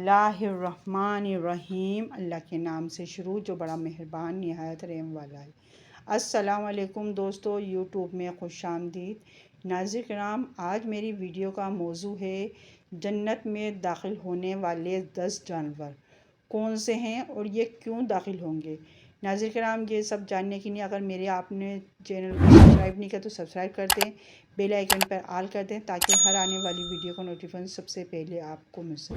बिस्मिल्लाहिर्रहमानिर्रहीम। अल्लाह के नाम से शुरू जो बड़ा मेहरबान नहायत रहम वाला है। अस्सलाम वालेकुम दोस्तों, यूट्यूब में खुश आमदीद। नाज़रीन किराम, आज मेरी वीडियो का मौजू है जन्नत में दाखिल होने वाले 10 जानवर कौन से हैं और ये क्यों दाखिल होंगे। नाज़रीन किराम, ये सब जानने के लिए अगर मेरे आपने चैनल को सब्सक्राइब नहीं किया तो सब्सक्राइब कर दें, बेल आइकन पर ऑल कर दें ताकि हर आने वाली वीडियो का नोटिफिकेशन सबसे पहले आपको मिल सके।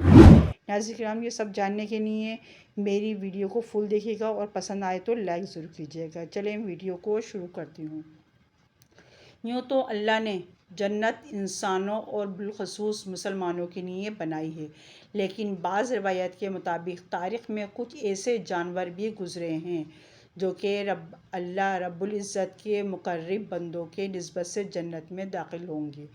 नाज़रीन किराम, ये सब जानने के लिए मेरी वीडियो को फुल देखिएगा और पसंद आए तो लाइक ज़रूर कीजिएगा। चलें वीडियो को शुरू करती हूँ। यूँ तो अल्लाह ने जन्नत इंसानों और बिलखसूस मुसलमानों के लिए बनाई है, लेकिन बाज़ रवायत के मुताबिक तारीख़ में कुछ ऐसे जानवर भी गुज़रे हैं जो कि अल्लाह रब्बुल इज़्ज़त के मुक़र्रब बंदों के निस्बत से जन्नत में दाखिल होंगे।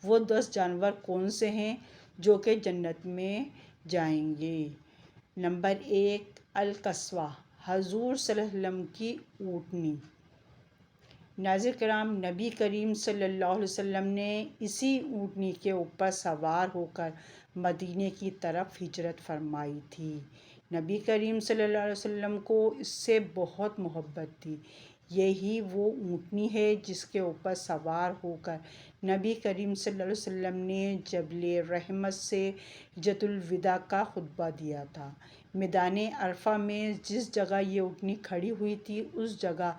वो 10 जानवर कौन से हैं जो कि जन्नत में जाएंगे। नंबर 1, अल-कस्वा, हज़ूर सल्लल्लाहु अलैहि वसल्लम की ऊँटनी। नाज़रीन किराम, नबी करीम सल्लल्लाहु अलैहि वसल्लम ने इसी ऊँटनी के ऊपर सवार होकर मदीने की तरफ हिजरत फरमाई थी। नबी करीम सल्लल्लाहु अलैहि वसल्लम को इससे बहुत मोहब्बत थी। यही वो ऊँटनी है जिसके ऊपर सवार होकर नबी करीम सल्लल्लाहु अलैहि वसल्लम ने जबल रहमत से हिज्जतुल विदा का खुतबा दिया था। मैदान अरफा में जिस जगह ये ऊँटनी खड़ी हुई थी उस जगह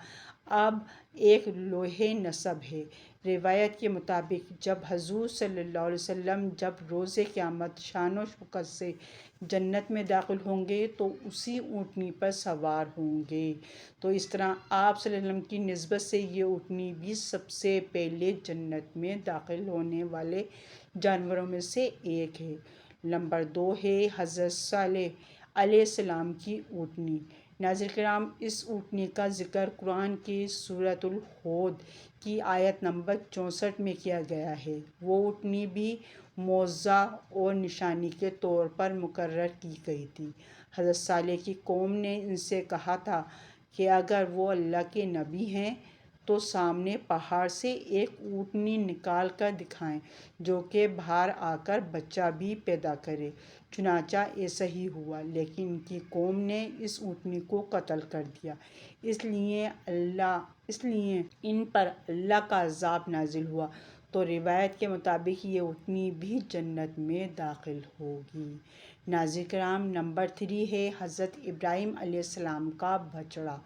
अब एक लोहे नस्ब है। रिवायत के मुताबिक जब हजूर सल्लल्लाहु अलैहि वसल्लम जब रोज़े क़यामत शान शौकत से जन्नत में दाखिल होंगे तो उसी ऊँटनी पर सवार होंगे। तो इस तरह आप सल्लल्लाहु अलैहि वसल्लम की निस्बत से ये ऊँटनी भी सबसे पहले जन्नत में दाखिल होने वाले जानवरों में से एक है। नंबर 2 है हज़रत सालेह अलैहिस्सलाम की ऊँटनी। नाज़रीन किराम, इस ऊँटनी का ज़िक्र कुरान की सूरतुल हूद की आयत नंबर 64 में किया गया है। वो ऊँटनी भी मौज़ा और निशानी के तौर पर मुकर्रर की गई थी। हज़रत सालेह की कौम ने इनसे कहा था कि अगर वो अल्लाह के नबी हैं तो सामने पहाड़ से एक ऊँटनी निकाल कर दिखाएं जो कि बाहर आकर बच्चा भी पैदा करे। चुनांचा ऐसा ही हुआ, लेकिन इनकी कौम ने इस ऊँटनी को कत्ल कर दिया। इसलिए इन पर अल्लाह का अज़ाब नाजिल हुआ। तो रिवायत के मुताबिक ये ऊँटनी भी जन्नत में दाखिल होगी। नाज़रीन किराम, नंबर 3 है हज़रत इब्राहीम अलैहिस्सलाम का बछड़ा।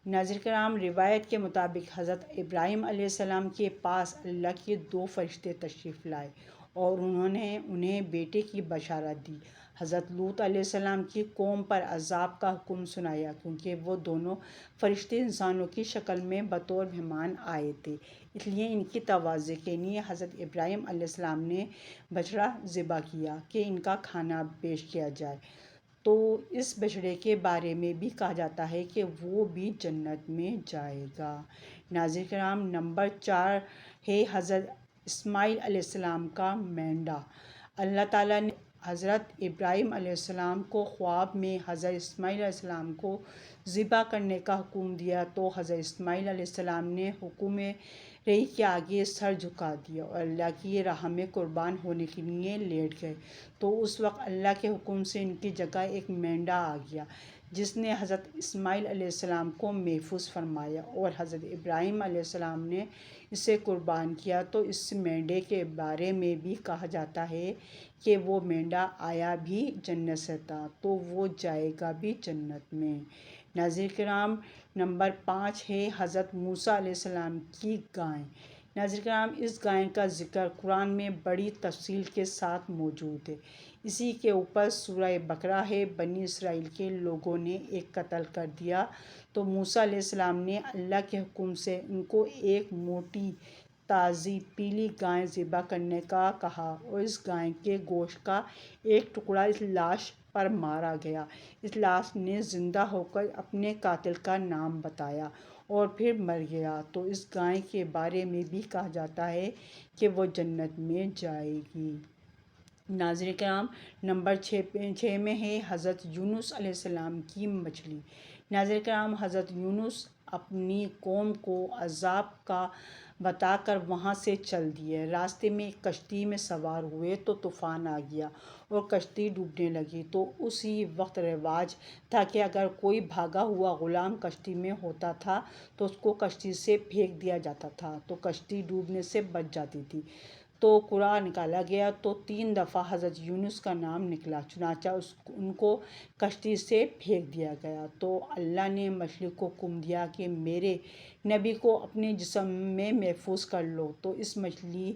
नाज़रीन किराम, रिवायत के मुताबिक हज़रत इब्राहीम अलैहिस्सलाम के पास अल्लाह के 2 फरिश्ते तशरीफ़ लाए और उन्होंने उन्हें बेटे की बशारत दी। हज़रत लूत अलैहिस्सलाम की कौम पर अज़ाब का हुक्म सुनाया क्योंकि वो दोनों फरिश्ते इंसानों की शक्ल में बतौर मेहमान आए थे। इसलिए इनकी तवाज़े के लिए हज़रत इब्राहीम अलैहिस्सलाम ने बछड़ा ज़िबा किया कि इनका खाना पेश किया जाए। तो इस बछड़े के बारे में भी कहा जाता है कि वो भी जन्नत में जाएगा। नाज़रीन किराम, नंबर 4 है हज़रत इस्माईल अलैहिस्सलाम का मेंढा। अल्लाह ताला ने हज़रत इब्राहीम अलैहिस्सलाम को ख्वाब में हज़रत इस्माईल अलैहिस्सलाम को ज़िबा करने का हुक्म दिया तो हज़रत इस्माईल अलैहिस्सलाम ने हुक्म रही के आगे सर झुका दिया और अल्लाह की राह में कुर्बान होने के लिए लेट गए। तो उस वक्त अल्लाह के हुक्म से इनकी जगह एक मेंढा आ गया जिसने हज़रत इस्माईल अलैहिस्सलाम को महफूज फरमाया और हज़रत इब्राहीम अलैहिस्सलाम ने इसे कुर्बान किया। तो इस मेंढे के बारे में भी कहा जाता है कि वो मेंढा आया भी जन्नत से था तो वो जाएगा भी जन्नत में। नाज़रीन किराम, नंबर 5 है हज़रत मूसा अलैहिस्सलाम की गाय। नाज़रीन किराम, इस गाय का ज़िक्र कुरान में बड़ी तफसील के साथ मौजूद है। इसी के ऊपर सूरह बकरा है। बनी इसराइल के लोगों ने एक कत्ल कर दिया तो मूसा अलैहिस्सलाम ने अल्लाह के हुक्म से उनको एक मोटी ताज़ी पीली गाय ज़िबा करने का कहा और इस गाय के गोश्त का एक टुकड़ा इस लाश पर मारा गया। इस लाश ने ज़िंदा होकर अपने कातिल का नाम बताया और फिर मर गया। तो इस गाय के बारे में भी कहा जाता है कि वो जन्नत में जाएगी। ناظرین کرام، نمبر 6 میں ہے حضرت یونس علیہ السلام کی مچھلی۔ ناظرین کرام، حضرت یونس اپنی قوم کو عذاب کا بتا کر وہاں سے چل دیے۔ راستے میں ایک کشتی میں سوار ہوئے تو طوفان آ گیا اور کشتی ڈوبنے لگی۔ تو اسی وقت رواج تھا کہ اگر کوئی بھاگا ہوا غلام کشتی میں ہوتا تھا تو اس کو کشتی سے پھینک دیا جاتا تھا تو کشتی ڈوبنے سے بچ جاتی تھی۔ تو قرآن نکالا گیا تو 3 دفعہ حضرت یونس کا نام نکلا، چنانچہ ان کو کشتی سے پھینک دیا گیا۔ تو اللہ نے مچھلی کو حکم دیا کہ میرے نبی کو اپنے جسم میں محفوظ کر لو، تو اس مچھلی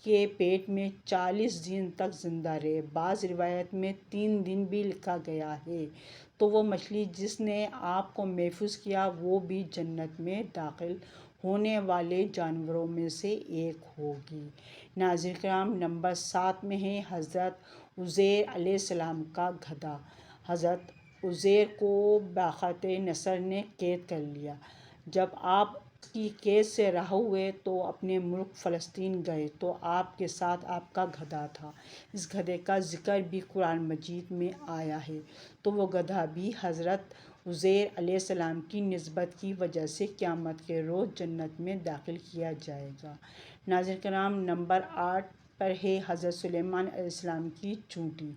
کے پیٹ میں 40 دن تک زندہ رہے۔ بعض روایت میں 3 دن بھی لکھا گیا ہے۔ تو وہ مچھلی جس نے آپ کو محفوظ کیا وہ بھی جنت میں داخل ہونے والے جانوروں میں سے ایک ہوگی۔ ناظرین کرام، نمبر 7 میں ہے حضرت عزیر علیہ السلام کا گدھا۔ حضرت عزیر کو باقیت نصر نے قید کر لیا۔ جب آپ کی قید سے رہا ہوئے تو اپنے ملک فلسطین گئے تو آپ کے ساتھ آپ کا گدھا تھا۔ اس گدھے کا ذکر بھی قرآن مجید میں آیا ہے۔ تو وہ گدھا بھی حضرت عزیر علیہ السلام کی نسبت کی وجہ سے قیامت کے روز جنت میں داخل کیا جائے گا۔ ناظرین کرام، نمبر 8 پر ہے حضرت سلیمان علیہ السلام کی چونٹی۔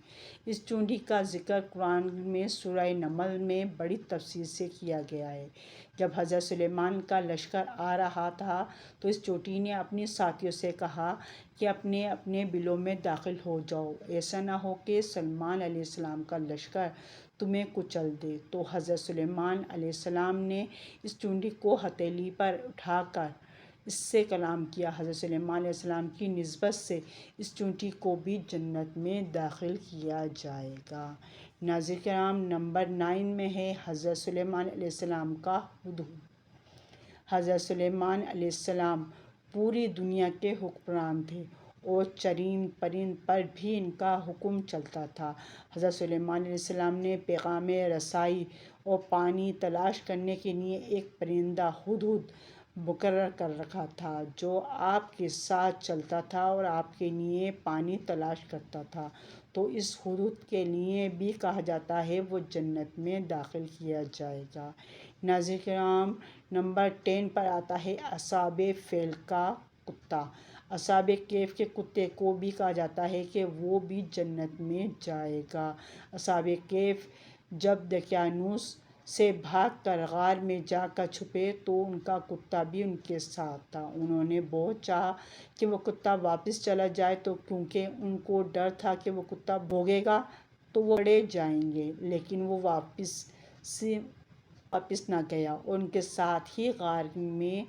اس چونٹی کا ذکر قرآن میں سورہ نمل میں بڑی تفصیل سے کیا گیا ہے۔ جب حضرت سلیمان کا لشکر آ رہا تھا تو اس چونٹی نے اپنی ساتھیوں سے کہا کہ اپنے اپنے بلوں میں داخل ہو جاؤ، ایسا نہ ہو کہ سلیمان علیہ السلام کا لشکر تمہیں کچل دے۔ تو حضرت سلیمان علیہ السلام نے اس چونٹی کو ہتھیلی پر اٹھا کر اس سے کلام کیا۔ حضرت سلیمان علیہ السلام کی نسبت سے اس چونٹی کو بھی جنت میں داخل کیا جائے گا۔ ناظرین کرام، نمبر 9 میں ہے حضرت سلیمان علیہ السلام کا ہدہد۔ حضرت سلیمان علیہ السلام پوری دنیا کے حکمران تھے اور چرند پرند پر بھی ان کا حکم چلتا تھا۔ حضرت سلیمان علیہ السلام نے پیغام رسائی اور پانی تلاش کرنے کے لیے ایک پرندہ ہدہد مقرر کر رکھا تھا جو آپ کے ساتھ چلتا تھا اور آپ کے لیے پانی تلاش کرتا تھا۔ تو اس ہدہد کے لیے بھی کہا جاتا ہے وہ جنت میں داخل کیا جائے گا۔ ناظرین کرام، نمبر 10 پر آتا ہے اصحاب فیل کا کتا۔ اصحاب کہف کے کتے کو بھی کہا جاتا ہے کہ وہ بھی جنت میں جائے گا۔ اصحاب کہف جب دقیانوس سے بھاگ کر غار میں جا کر چھپے تو ان کا کتا بھی ان کے ساتھ تھا۔ انہوں نے بہت چاہا کہ وہ کتا واپس چلا جائے تو کیونکہ ان کو ڈر تھا کہ وہ کتا بھونکے گا تو وہ پکڑے جائیں گے، لیکن وہ واپس نہ گیا اور ان کے ساتھ ہی غار میں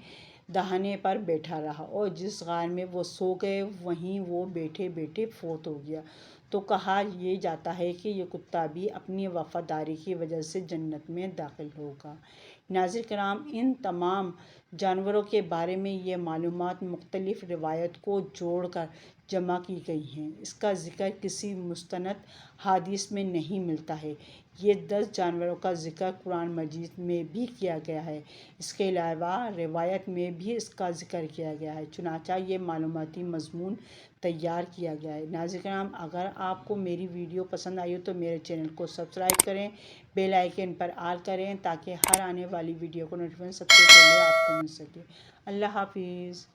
دہانے پر بیٹھا رہا، اور جس غار میں وہ سو گئے وہیں وہ بیٹھے بیٹھے فوت ہو گیا۔ تو کہا یہ جاتا ہے کہ یہ کتا بھی اپنی وفاداری کی وجہ سے جنت میں داخل ہوگا۔ ناظرین کرام، ان تمام جانوروں کے بارے میں یہ معلومات مختلف روایات کو جوڑ کر جمع کی گئی ہیں۔ اس کا ذکر کسی مستند حدیث میں نہیں ملتا ہے۔ یہ 10 جانوروں کا ذکر قرآن مجید میں بھی کیا گیا ہے۔ اس کے علاوہ روایات میں بھی اس کا ذکر کیا گیا ہے، چنانچہ یہ معلوماتی مضمون تیار کیا گیا ہے۔ ناظرین کرام، اگر آپ کو میری ویڈیو پسند آئی ہو تو میرے چینل کو سبسکرائب کریں، بیل آئیکن پر آل کریں تاکہ ہر آنے والی ویڈیو کو نوٹیفیکیشن سب سے پہلے آپ کو مل سکے۔ اللہ حافظ۔